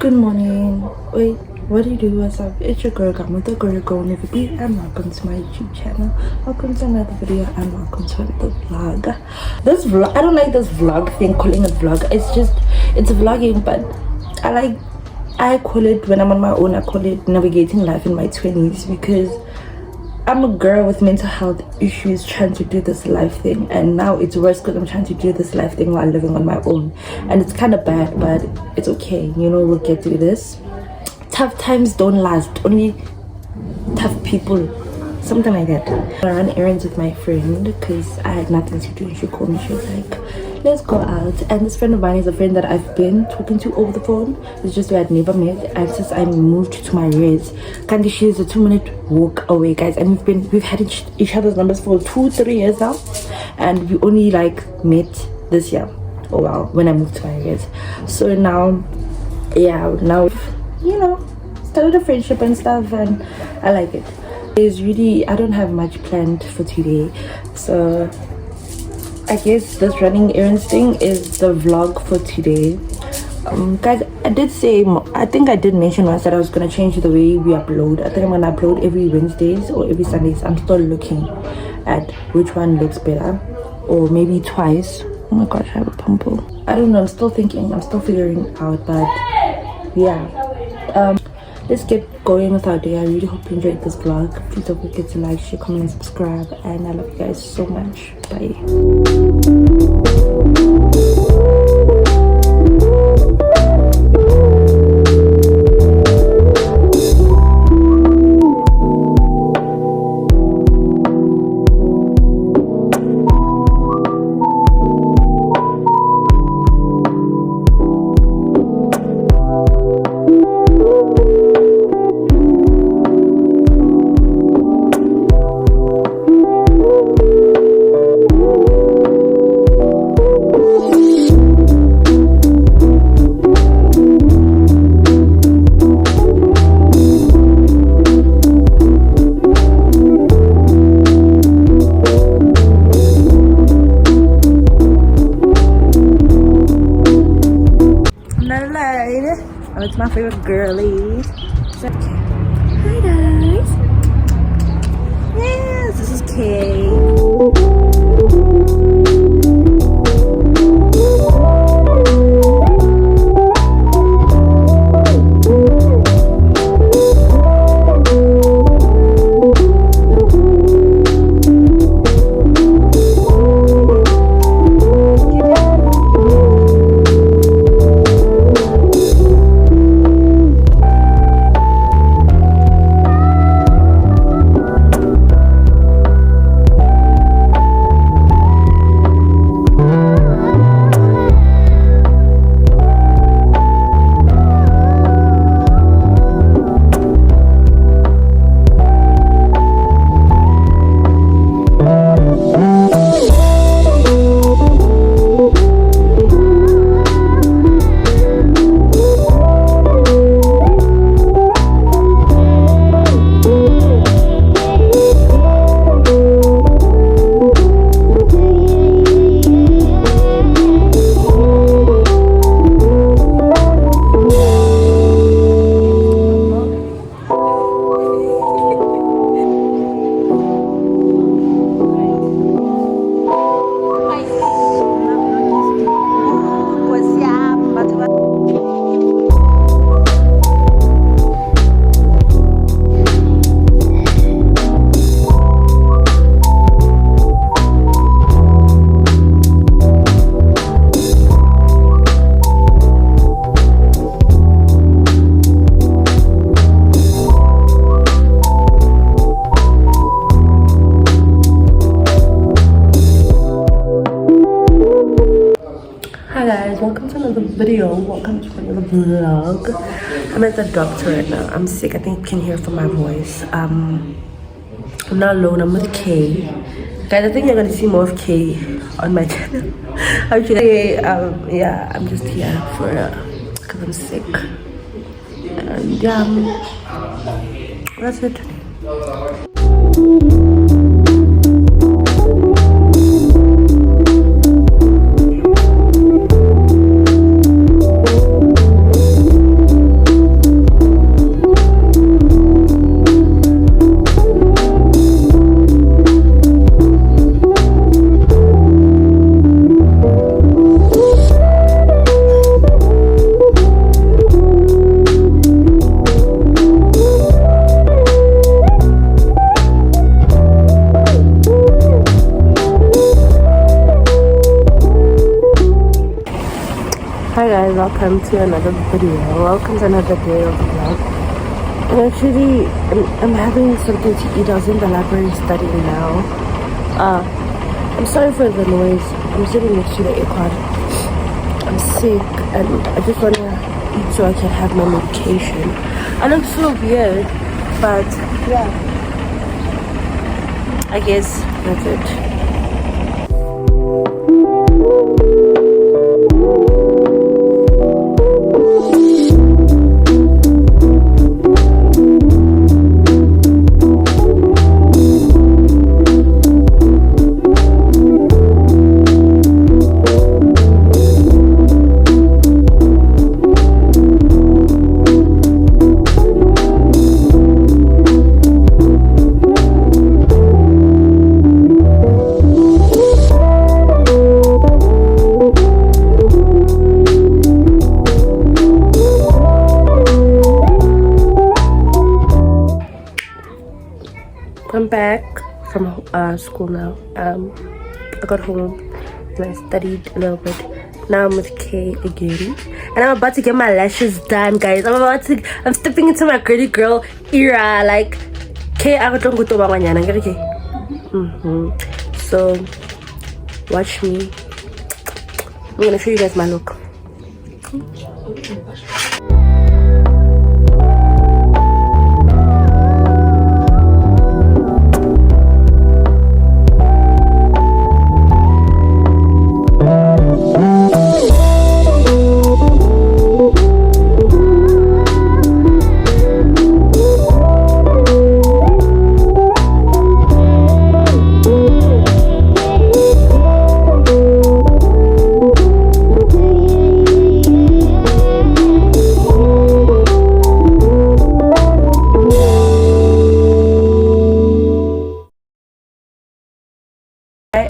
Good morning. Wait, what do you do? What's up? It's your girl, Gama, the girl, never be, and welcome to my YouTube channel. Welcome to another video, and welcome to another vlog. This vlog, I don't like this vlog thing, calling it vlog. It's vlogging, but I call it, when I'm on my own, I call it navigating life in my 20s, because I'm a girl with mental health issues trying to do this life thing, and now it's worse because I'm trying to do this life thing while living on my own, and it's kind of bad, but it's okay. You know, we'll get through this. Tough times don't last, only tough people, something like that. I ran errands with my friend because I had nothing to do, and she called me. She was like, let's go out. And this friend of mine is a friend that I've been talking to over the phone. It's just we had never met, and since I moved to my res, Kandi, she is a 2-minute walk away, guys, and we've had each other's numbers for 2-3 years now, and we only met this year. Oh wow, when I moved to my res. So now started a friendship and stuff, and I like it. I don't have much planned for today, so I guess this running errands thing is the vlog for today. Guys, I think I did mention once that I was gonna change the way we upload. I think I'm gonna upload every Wednesdays or every Sundays. I'm still looking at which one looks better, or maybe twice. Oh my gosh, I have a pimple. I don't know, I'm still figuring out, but yeah. Let's get going with our day. I really hope you enjoyed this vlog. Please don't forget to like, share, comment, and subscribe, and I love you guys so much. Bye. Oh, it's my favorite girlies. Hi guys. Yes, this is Kay. Hi guys, welcome to another video. Welcome to another vlog. I'm at the doctor right now. I'm sick. I think you can hear from my voice. I'm not alone. I'm with Kay. Guys, I think you're gonna see more of Kay on my channel. Actually, yeah, I'm just here for because I'm sick. And yeah, that's it. guys, welcome to another video. Welcome to another day of vlog. And actually, I'm having something to eat. I was in the library studying now. I'm sorry for the noise. I'm sitting next to the aircon. I'm sick and I just wanna eat so I can have my medication. I look so weird, but yeah, I guess that's it. I'm back from school now. I got home and I studied a little bit. Now I'm with Kay again, and I'm about to get my lashes done, guys. I'm stepping into my girly girl era. Like Kay, I don't go to mañana. Okay. So watch me. I'm gonna show you guys my look.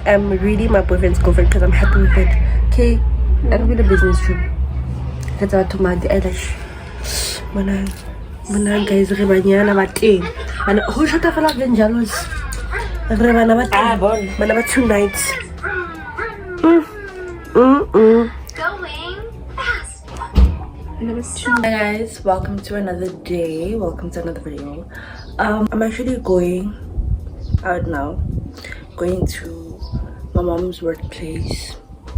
I'm really my boyfriend's girlfriend because I'm happy with it. Okay, I'm in a business trip. That's how to my the eyelash. Mana guys, remanya batin. Mana who should have loved in jealous? Remana batin. Mana bat 2 nights. Going fast. Hi guys, welcome to another day. Welcome to another video. I'm actually going out now. Going to my mom's workplace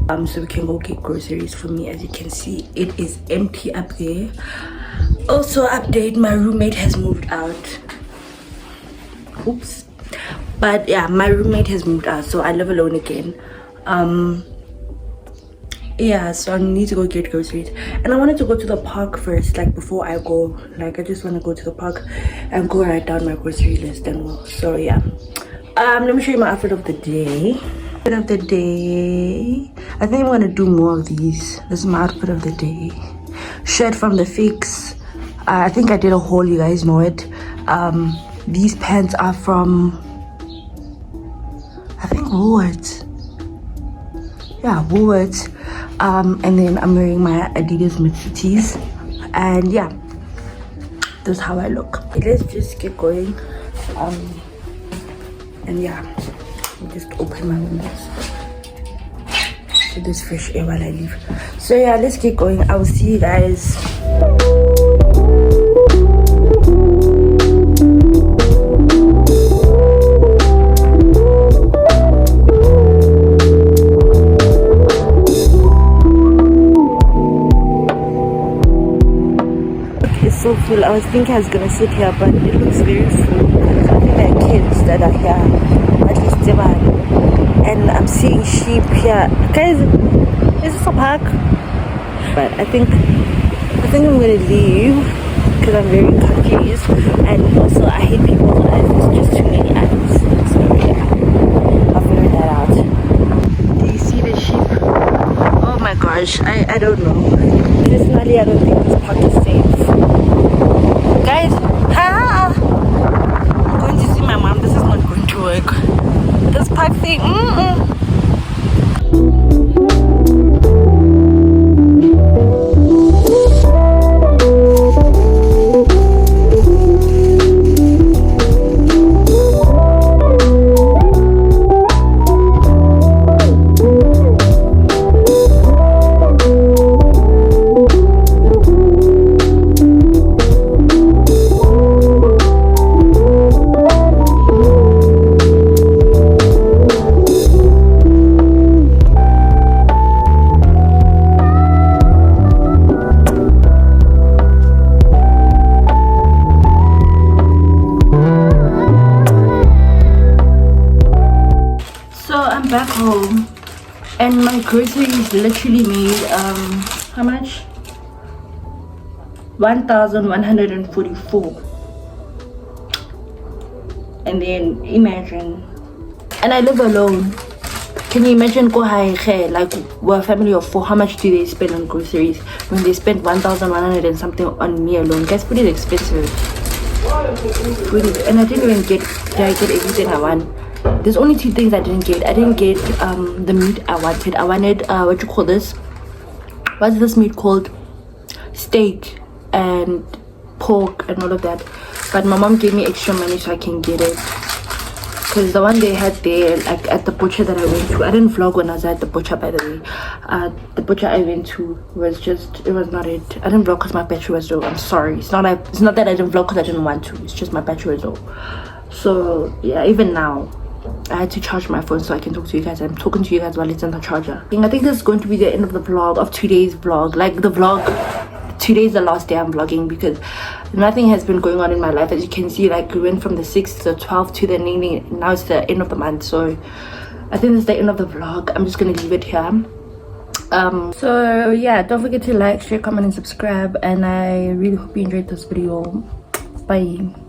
so we can go get groceries for me. As you can see, it is empty up there. Also update, my roommate has moved out. Oops. But yeah, my roommate has moved out, so I live alone again. Yeah, so I need to go get groceries, and I wanted to go to the park first, like before I go. Like I just want to go to the park and go write down my grocery list and all. So yeah, let me show you my outfit of the day. I think I'm gonna do more of these. This is my outfit of the day. Shirt from the Fix. I think I did a haul, you guys know it. These pants are from, I think, Woolworths. Yeah, Woolworths. And then I'm wearing my Adidas mid-cities. And yeah, this is how I look. Let's just get going. And yeah, I'll just open my windows so there's fresh air while I leave. So yeah, let's get going. I will see you guys. It's so full. I was thinking I was gonna sit here, but it looks very full. I think there are kids that are here, at least Devon. And I'm seeing sheep here. Guys, is this a park? But I think I'm gonna leave because I'm very confused, and also I hate people's eyes. There's just too many eyes. So yeah, I'll figure that out. Do you see the sheep? Oh my gosh, I don't know. Personally, I don't think this park is safe. Guys, I'm going to see my mom. This is not going to work. This park thing. home and my groceries literally made how much? 1,144. And then imagine, and I live alone. Can you imagine go high, like we're a family of 4, how much do they spend on groceries when they spend 1,100 and something on me alone? Guys, food is expensive. And I didn't even did I get everything I want? There's only 2 things I didn't get. I didn't get the meat I wanted. I wanted what you call this? What's this meat called? Steak and pork and all of that. But my mom gave me extra money so I can get it. Because the one they had there, like at the butcher that I went to, I didn't vlog when I was at the butcher, by the way. The butcher I went to was just, it was not it. I didn't vlog because my battery was low. I'm sorry. It's not that I didn't vlog because I didn't want to. It's just my battery was low. So yeah, even now, I had to charge my phone so I can talk to you guys. I'm talking to you guys while it's on the charger. I think this is going to be the end of the vlog, of today's vlog. Like the vlog, today's the last day I'm vlogging because nothing has been going on in my life. As you can see, like we went from the 6th to the 12th to the now it's the end of the month. So I think this is the end of the vlog. I'm just gonna leave it here. So yeah, don't forget to like, share, comment and subscribe, and I really hope you enjoyed this video. Bye.